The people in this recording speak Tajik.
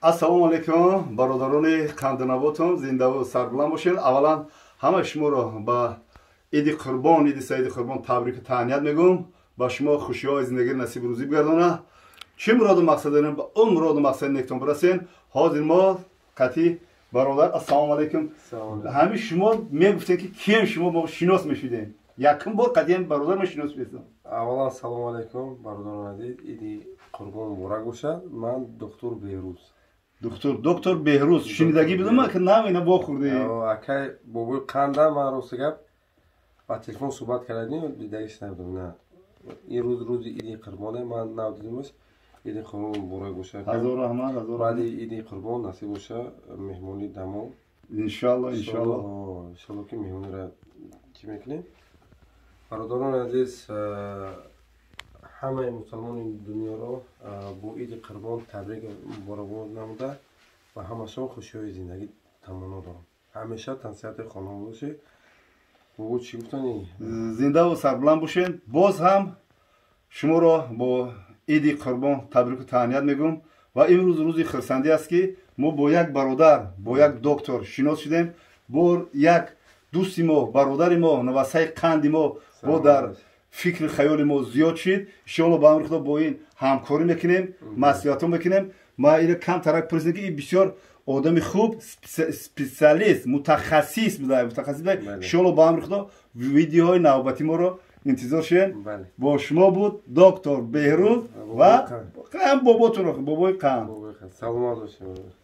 Ассалому алейкум, бародарони қандинавотум, зиндаву сарбуланд бошед. Аввалан ҳама шуморо ба иди қурбон, иди саиди қурбон табрику таҳният мегӯм. Ба шумо хушиҳои зиндагӣ насибу рӯзӣ бигардона. Чӣ муроду мақсад дорем, ба он муроду мақсади нектон бирасем. Ҳозир мо қати бародар, ассалому алейкум. Ҳами шумо мегуфтем ки кием, шумо мо шинос мешудем. Якум бор қадиям бародар мо шинос мешудем. Аввалан ассалому алейкум, бародарон азиз, иди қурбон муборак бошад. Ман доктор Беҳрӯз. Доктор Беҳрӯз, шинидагӣ будам ки навина вохӯрдӣ. Акай бобои қанда ман рости гап ба телефон суҳбат кардем, дидаги шунавдам. На. ин рӯз рӯзи иди қурбоне, ман нав дидимш. иди қурбон муборак бошад. Ҳазор раҳмат, ҳазор раҳмат. Баъди иди қурбон насиб боша меҳмони дамо. Иншаллоҳ, иншаллоҳ. Иншаллоҳ ки меҳмониро чӣ мекунем. Бародарони азиз, ҳамаи мусулмони дунёро бо иди қурбон табрик муборакбод намуда ва ҳамашон хушиҳои зиндагӣ тамонно дорам. ҳамеша тансиҳати хонавода бошед. бобо чӣ гуфтани? Зиндаву сарбуланд бошед. Боз ҳам шуморо бо иди қурбон табрику таҳният мегӯм ва имрӯз рӯзи хурсандӣ аст ки мо бо як бародар, бо як доктор шинос шудем. бо як дӯсти мо, бародари мо, навасаи қанди мо бо дар фикри хаёли мо зиёд шид. Иншоаллоҳ ба амри худо бо ин ҳамкорӣ мекунем, маслиҳатҳо мекунем. Ма ина камтарак пурсидем ки бисёр одами хуб, специалист, мутахассис будааи. Иншоаллоҳ ба амри худо видеоҳои навбати моро интизор шудем. Бо шумо буд доктор Беҳрӯз ва боботонро, бобои Қанд. Саломат бошед.